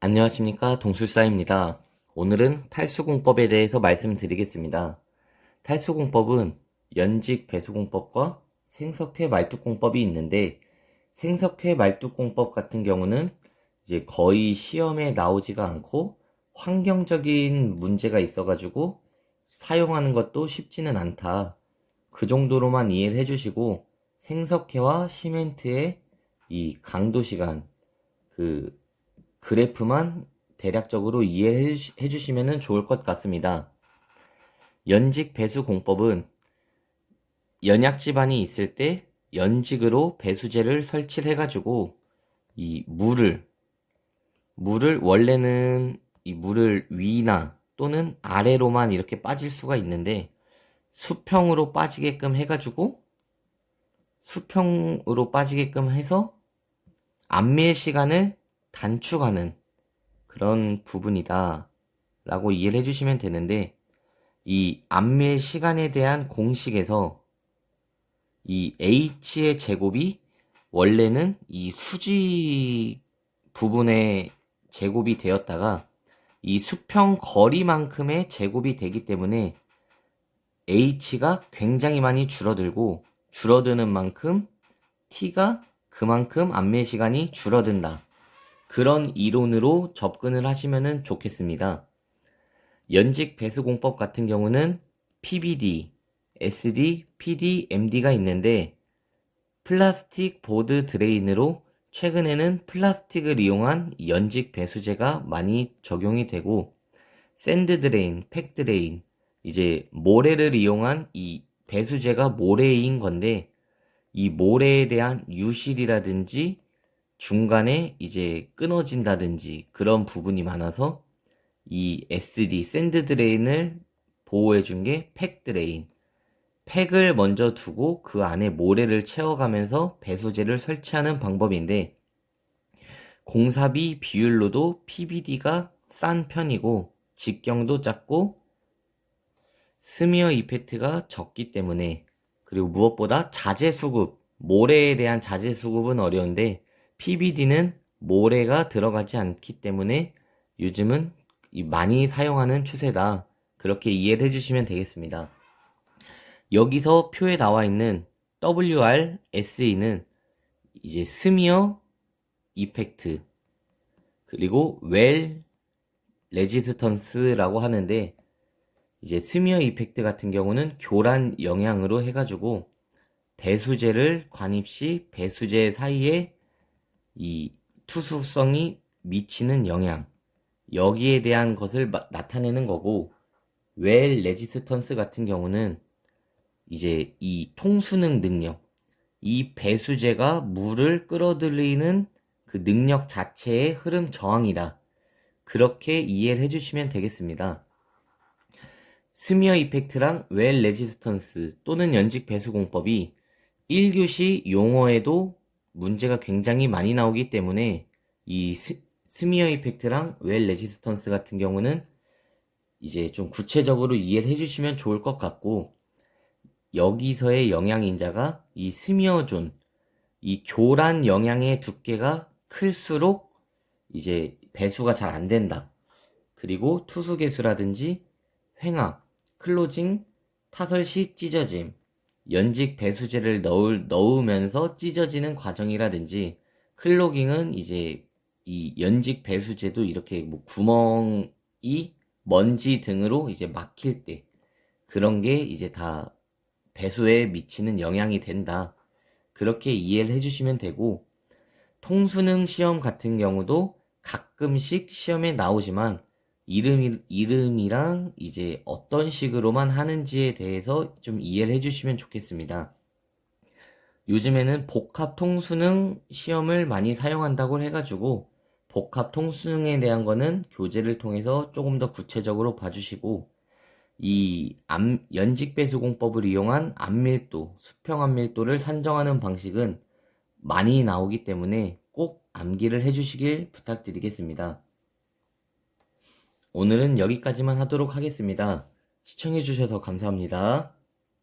안녕하십니까, 동술사입니다. 오늘은 탈수공법에 대해서 말씀드리겠습니다. 탈수공법은 연직 배수공법과 생석회 말뚝공법이 있는데, 생석회 말뚝공법 같은 경우는 이제 거의 시험에 나오지가 않고 환경적인 문제가 있어가지고 사용하는 것도 쉽지는 않다. 그 정도로만 이해를 해주시고, 생석회와 시멘트의 이 강도 시간, 그 그래프만 대략적으로 이해해 주시면 좋을 것 같습니다. 연직 배수 공법은 연약 지반이 있을 때 연직으로 배수제를 설치를 해가지고 이 물을 원래는 이 물을 위나 또는 아래로만 이렇게 빠질 수가 있는데 수평으로 빠지게끔 해가지고 수평으로 빠지게끔 해서 안밀 시간을 단축하는 그런 부분이다 라고 이해를 해주시면 되는데, 이 안밀 시간에 대한 공식에서 이 h의 제곱이 원래는 이 수직 부분의 제곱이 되었다가 이 수평 거리만큼의 제곱이 되기 때문에 h가 굉장히 많이 줄어들고, 줄어드는 만큼 t가 그만큼 안밀 시간이 줄어든다. 그런 이론으로 접근을 하시면 좋겠습니다. 연직 배수공법 같은 경우는 PBD, SD, PD, MD가 있는데 플라스틱 보드 드레인으로 최근에는 플라스틱을 이용한 연직 배수제가 많이 적용이 되고, 샌드 드레인, 팩 드레인, 이제 모래를 이용한 이 배수제가 모래인 건데, 이 모래에 대한 유실이라든지 중간에 이제 끊어진다든지 그런 부분이 많아서 이 SD, 샌드 드레인을 보호해준 게 팩 드레인. 팩을 먼저 두고 그 안에 모래를 채워가면서 배수제를 설치하는 방법인데, 공사비 비율로도 PBD가 싼 편이고 직경도 작고 스미어 이펙트가 적기 때문에, 그리고 무엇보다 자재 수급, 모래에 대한 자재 수급은 어려운데 PBD는 모래가 들어가지 않기 때문에 요즘은 많이 사용하는 추세다. 그렇게 이해를 해주시면 되겠습니다. 여기서 표에 나와 있는 WRSE는 이제 스미어 이펙트, 그리고 웰 레지스턴스라고 하는데, 이제 스미어 이펙트 같은 경우는 교란 영향으로 해가지고 배수제를 관입 시 배수제 사이에 이 투수성이 미치는 영향, 여기에 대한 것을 나타내는 거고, 웰 레지스턴스 같은 경우는 이제 이 통수능 능력, 이 배수제가 물을 끌어들이는 그 능력 자체의 흐름 저항이다. 그렇게 이해를 해주시면 되겠습니다. 스미어 이펙트랑 웰 레지스턴스 또는 연직 배수 공법이 1교시 용어에도 문제가 굉장히 많이 나오기 때문에 이 스미어 이펙트랑 웰 레지스턴스 같은 경우는 이제 좀 구체적으로 이해를 해주시면 좋을 것 같고, 여기서의 영향인자가 이 스미어존, 이 교란 영향의 두께가 클수록 이제 배수가 잘 안 된다. 그리고 투수 개수라든지 횡합, 클로징, 타설 시 찢어짐, 연직 배수제를 넣으면서 찢어지는 과정이라든지, 클로깅은 이제 이 연직 배수제도 이렇게 뭐 구멍이 먼지 등으로 이제 막힐 때 그런 게 이제 다 배수에 미치는 영향이 된다. 그렇게 이해를 해주시면 되고, 통수능 시험 같은 경우도 가끔씩 시험에 나오지만 이름이랑 이제 어떤 식으로만 하는지에 대해서 좀 이해를 해주시면 좋겠습니다. 요즘에는 복합 통수능 시험을 많이 사용한다고 해가지고 복합 통수능에 대한 거는 교재를 통해서 조금 더 구체적으로 봐주시고, 이 연직 배수 공법을 이용한 암밀도, 수평 암밀도를 산정하는 방식은 많이 나오기 때문에 꼭 암기를 해주시길 부탁드리겠습니다. 오늘은 여기까지만 하도록 하겠습니다. 시청해주셔서 감사합니다.